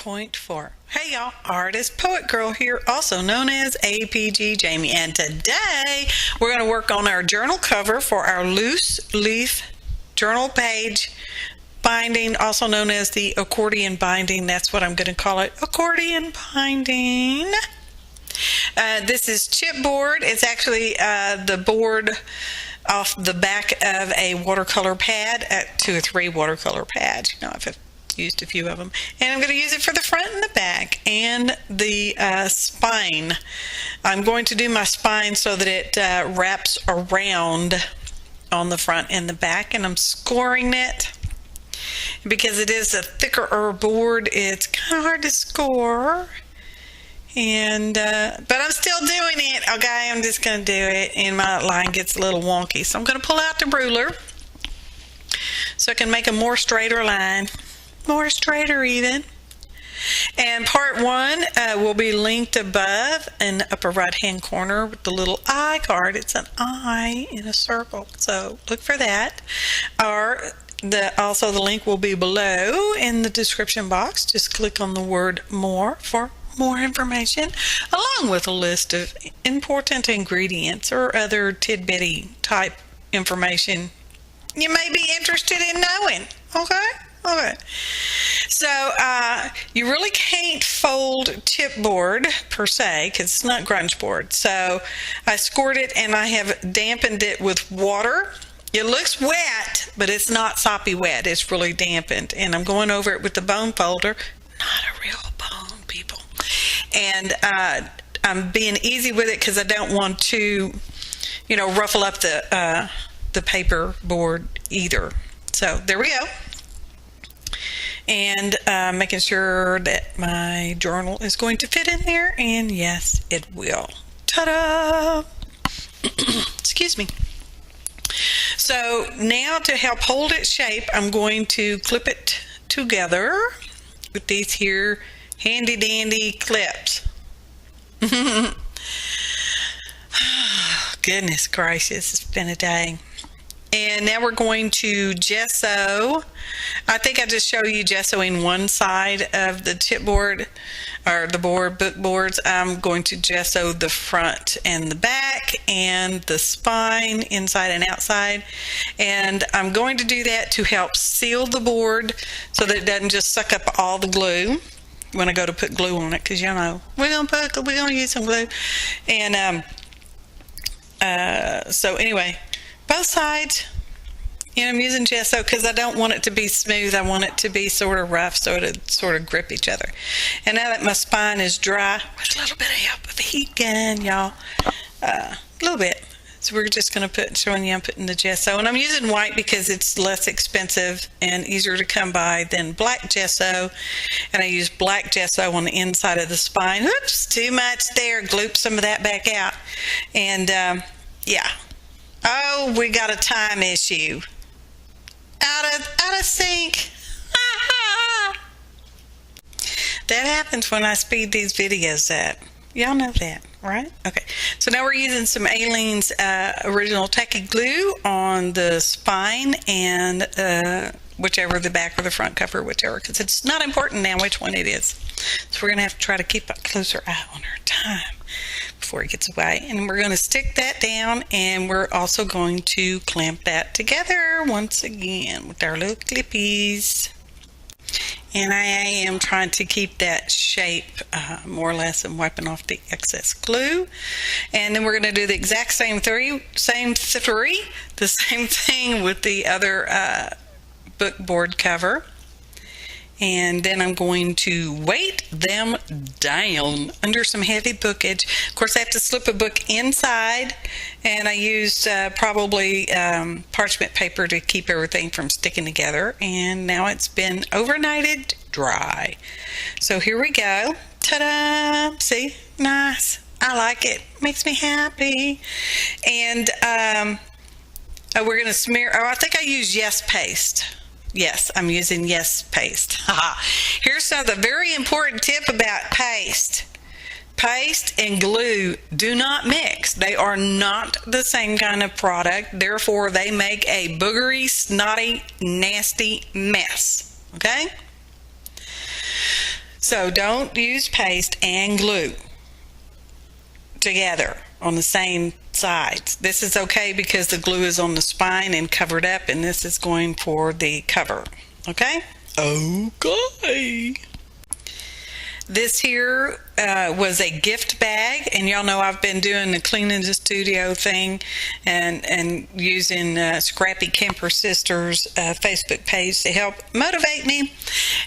8.4. Hey y'all, Artist Poet Girl here, also known as APG Jamie, and today we're going to work on our journal cover for our loose leaf journal page binding, also known as the accordion binding. That's what I'm going to call it, accordion binding. This is chipboard. It's actually the board off the back of a watercolor pad, 2 or 3 watercolor pads. You know, I've used a few of them, and I'm going to use it for the front and the back and the spine. I'm going to do my spine so that it wraps around on the front and the back, and I'm scoring it because it is a thicker board. It's kind of hard to score, and but I'm still doing it. Okay, I'm just going to do it, and my line gets a little wonky, so I'm going to pull out the ruler so I can make a more straighter line. More straighter even. And part 1 will be linked above in the upper right hand corner with the little eye card. It's an eye in a circle, so look for that. Or also the link will be below in the description box. Just click on the word more for more information, along with a list of important ingredients or other tidbitty type information you may be interested in knowing. Okay, so you really can't fold chipboard per se because it's not grunge board. So I scored it and I have dampened it with water. It looks wet, but it's not soppy wet. It's really dampened, and I'm going over it with the bone folder. Not a real bone, people. And I'm being easy with it because I don't want to, ruffle up the paper board either. So there we go. And making sure that my journal is going to fit in there, and yes, it will. Ta-da! Excuse me. So now, to help hold its shape, I'm going to clip it together with these here handy dandy clips. Goodness gracious, it's been a day. And now we're going to gesso. I think I just show you gessoing one side of the chipboard or the book boards. I'm going to gesso the front and the back and the spine, inside and outside. And I'm going to do that to help seal the board so that it doesn't just suck up all the glue when I go to put glue on it, because we're gonna use some glue. And so anyway, both sides, I'm using gesso because I don't want it to be smooth. I want it to be sort of rough so it'll sort of grip each other. And now that my spine is dry, with a little bit of help of a heat gun, y'all, a little bit. So we're just going to showing you I'm putting the gesso. And I'm using white because it's less expensive and easier to come by than black gesso. And I use black gesso on the inside of the spine. Oops, too much there. Gloop some of that back out. And yeah. Oh, we got a time issue. Out of sync. That happens when I speed these videos up. Y'all know that, right? Okay. So now we're using some Aleene's original tacky glue on the spine and whichever, the back or the front cover, whichever, because it's not important now which one it is. So we're going to have to try to keep a closer eye on our time before it gets away. And we're going to stick that down, and we're also going to clamp that together once again with our little clippies. And I am trying to keep that shape more or less and wiping off the excess glue. And then we're going to do the exact same same thing with the other book board cover. And then I'm going to weight them down under some heavy bookage. Of course, I have to slip a book inside, and I used probably parchment paper to keep everything from sticking together. And now it's been overnighted dry. So here we go. Ta-da! See? Nice. I like it. Makes me happy. And we're going to smear. Oh, I think I use Yes paste. Yes, I'm using Yes paste. Here's the very important tip about paste. Paste and glue do not mix. They are not the same kind of product. Therefore, they make a boogery, snotty, nasty mess. Okay? So don't use paste and glue together on the same sides. This is okay because the glue is on the spine and covered up, and this is going for the cover. Okay? Okay. This here was a gift bag, and y'all know I've been doing the cleaning the studio thing and using Scrappy Camper Sisters Facebook page to help motivate me.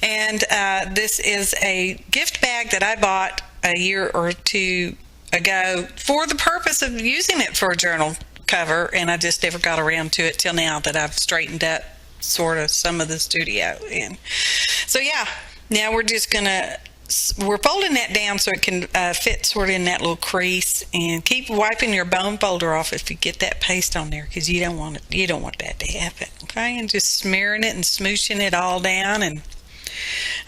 And this is a gift bag that I bought a year or two ago for the purpose of using it for a journal cover, and I just never got around to it till now that I've straightened up sort of some of the studio. And so yeah, now we're folding that down so it can fit sort of in that little crease, and keep wiping your bone folder off if you get that paste on there, because you don't want that to happen. Okay, and just smearing it and smooshing it all down. And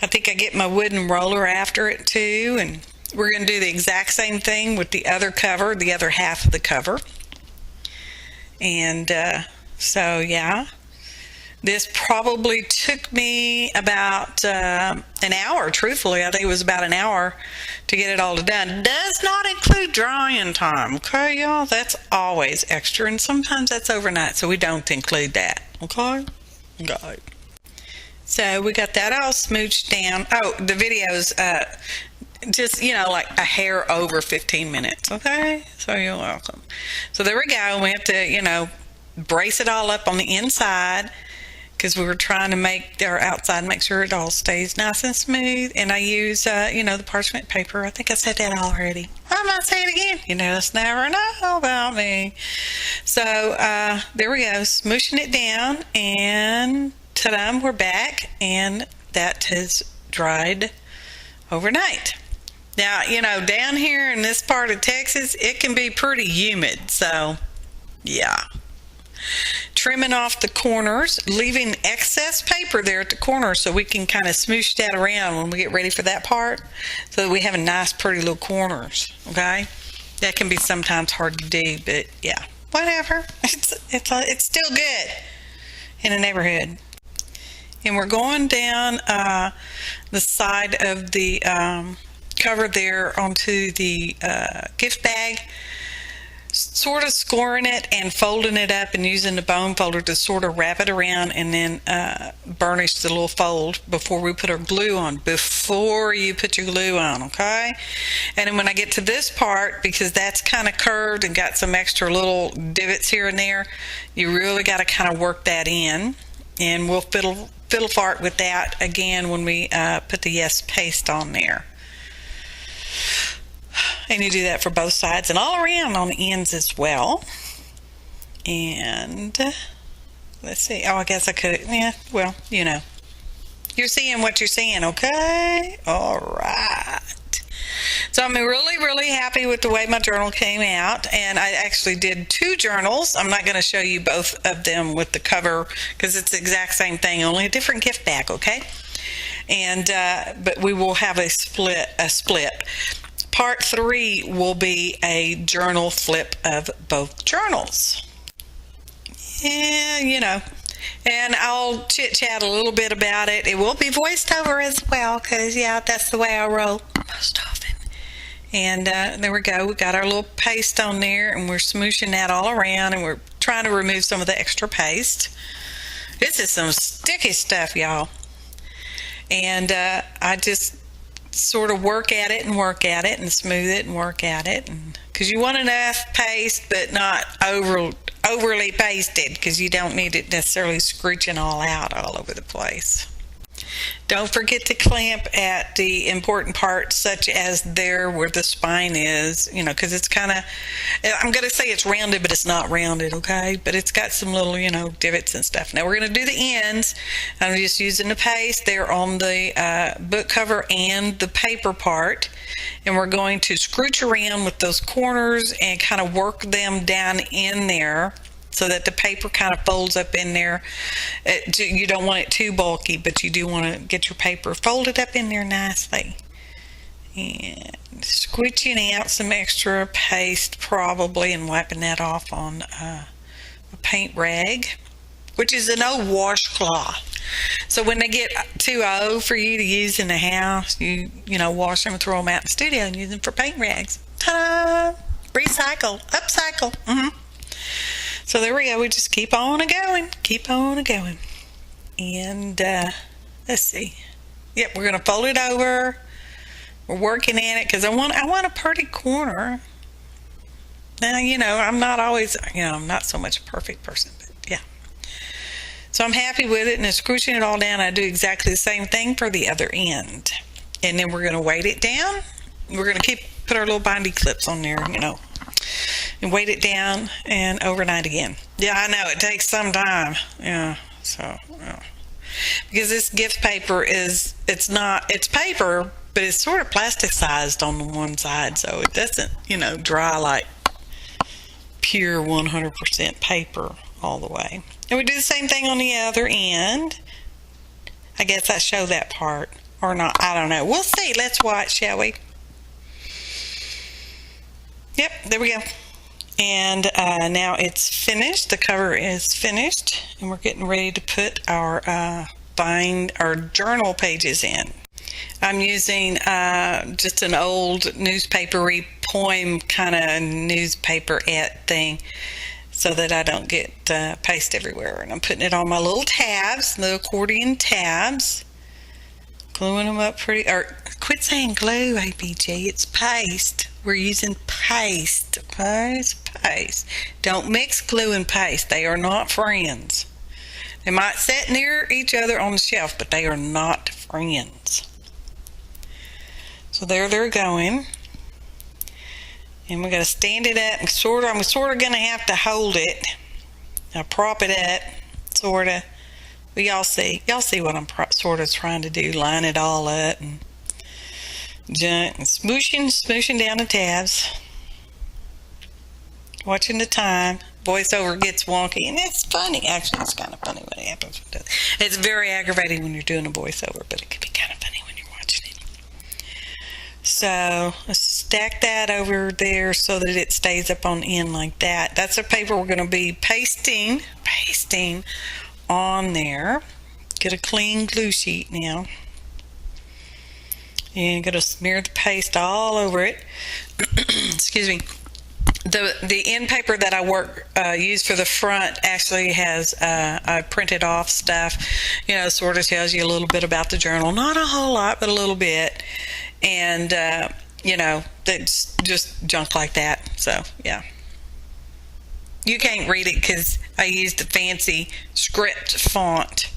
I think I get my wooden roller after it too, and we're going to do the exact same thing with the other cover, the other half of the cover. And so yeah, this probably took me about an hour, truthfully. I think it was about an hour to get it all done. Does not include drying time, okay, y'all? That's always extra, and sometimes that's overnight, so we don't include that, okay? Okay. So we got that all smooched down. Oh, the video's just, like a hair over 15 minutes, okay? So you're welcome. So there we go. We have to, brace it all up on the inside, because we were trying to make our outside, make sure it all stays nice and smooth. And I use, the parchment paper. I think I said that already. I might say it again. You just never know about me. So there we go, smooshing it down, and ta-da, we're back, and that has dried overnight. Now, down here in this part of Texas, it can be pretty humid, so yeah. Trimming off the corners, leaving excess paper there at the corner so we can kind of smoosh that around when we get ready for that part, so that we have a nice pretty little corners. Okay, that can be sometimes hard to do, but yeah, whatever. It's still good in the neighborhood. And we're going down the side of the cover there onto the gift bag, sort of scoring it and folding it up and using the bone folder to sort of wrap it around, and then burnish the little fold before we put our glue on, before you put your glue on, okay? And then when I get to this part, because that's kind of curved and got some extra little divots here and there, you really got to kind of work that in, and we'll fiddle fart with that again when we put the Yes paste on there. And you do that for both sides and all around on the ends as well. And let's see. Oh, I guess I could. Yeah, well, you're seeing what you're seeing, okay? All right. So I'm really, really happy with the way my journal came out. And I actually did 2 journals. I'm not going to show you both of them with the cover, because it's the exact same thing, only a different gift bag, okay? And but we will have a split. Part 3 will be a journal flip of both journals. Yeah, and I'll chit-chat a little bit about it. It will be voiced over as well, because, yeah, that's the way I roll most often. And there we go. We got our little paste on there, and we're smooshing that all around, and we're trying to remove some of the extra paste. This is some sticky stuff, y'all. And I just sort of work at it and smooth it and work at it, and because you want enough paste but not overly pasted, because you don't need it necessarily screeching all out all over the place. Don't forget to clamp at the important parts, such as there where the spine is, because it's kind of, I'm going to say it's rounded, but it's not rounded, okay? But it's got some little, divots and stuff. Now we're going to do the ends. I'm just using the paste there on the book cover and the paper part. And we're going to scrooch around with those corners and kind of work them down in there, so that the paper kind of folds up in there. You don't want it too bulky, but you do want to get your paper folded up in there nicely. And squishing out some extra paste probably, and wiping that off on a paint rag, which is an old washcloth. So when they get too old for you to use in the house, you wash them and throw them out in the studio and use them for paint rags. Ta-da! Recycle, upcycle. So there we go. We just keep on going, and let's see. Yep, we're gonna fold it over. We're working in it because I want a pretty corner. Now, I'm not always, I'm not so much a perfect person, but yeah. So I'm happy with it, and it's scrunching it all down. I do exactly the same thing for the other end. And then we're going to weight it down. We're going to put our little bindy clips on there, and weight it down and overnight again. Yeah, I know, it takes some time. Yeah, so, because this gift paper it's paper, but it's sort of plasticized on the one side, so it doesn't, dry like pure 100% paper all the way. And we do the same thing on the other end. I guess I show that part or not. I don't know. We'll see. Let's watch, shall we? Yep, there we go. And now it's finished. The cover is finished, and we're getting ready to put our journal pages in. I'm using just an old newspapery poem kind of newspaper thing so that I don't get paste everywhere. And I'm putting it on my little tabs, the accordion tabs, gluing them up pretty, or quit saying glue, APG, it's paste. We're using paste, okay? It's paste. Don't mix glue and paste. They are not friends. They might sit near each other on the shelf, but they are not friends. So there they're going. And we're going to stand it up. I'm sort of going to have to hold it. Now prop it up, sort of. But y'all see what I'm sort of trying to do. Line it all up and smooshing down the tabs. Watching the time. Voiceover gets wonky, and it's funny. Actually, it's kind of funny when it happens. It's very aggravating when you're doing a voiceover, but it can be kind of funny when you're watching it. So let's stack that over there so that it stays up on end like that. That's the paper we're going to be pasting on there. Get a clean glue sheet now. And you're going to smear the paste all over it. Excuse me. The end paper that I use for the front actually has I printed off stuff, sort of tells you a little bit about the journal, not a whole lot, but a little bit, and that's just junk like that. So yeah, you can't read it because I used a fancy script font,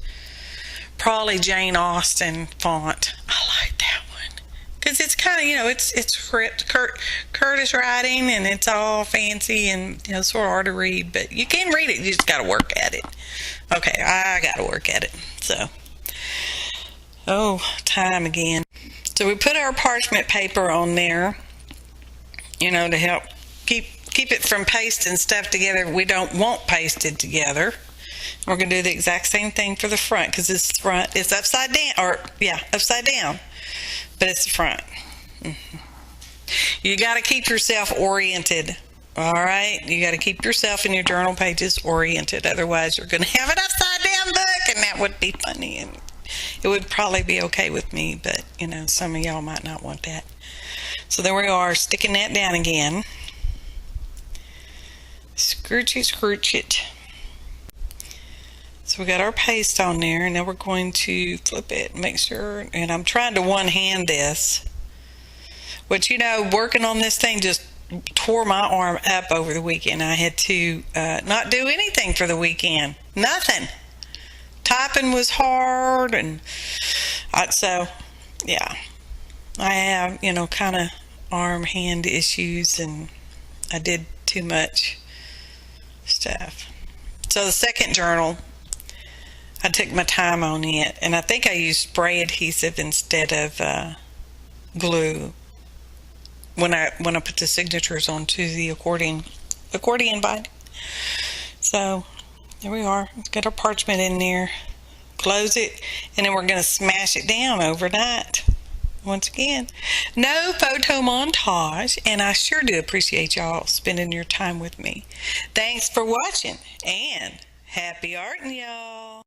probably Jane Austen font. I like that one. Because it's kind of, it's script, Curtis writing, and it's all fancy and, sort of hard to read. But you can read it, you just got to work at it. Okay, I got to work at it. So, time again. So we put our parchment paper on there, to help keep it from pasting stuff together. We don't want pasted together. We're going to do the exact same thing for the front, because this front is upside down, upside down. But it's the front. You got to keep yourself oriented. All right? You got to keep yourself and your journal pages oriented. Otherwise, you're going to have an upside down book, and that would be funny. And it would probably be okay with me, but, some of y'all might not want that. So there we are, sticking that down again. Scrooch it. So we got our paste on there, and now we're going to flip it and make sure, and I'm trying to one-hand this. But working on this thing just tore my arm up over the weekend. I had to not do anything for the weekend. Nothing. Typing was hard, and so, yeah. I have, kind of arm-hand issues, and I did too much stuff. So the second journal, I took my time on it, and I think I used spray adhesive instead of glue when I put the signatures onto the accordion binding. So there we are. Let's get our parchment in there, close it, and then we're going to smash it down overnight. Once again, no photo montage, and I sure do appreciate y'all spending your time with me. Thanks for watching, and happy arting, y'all.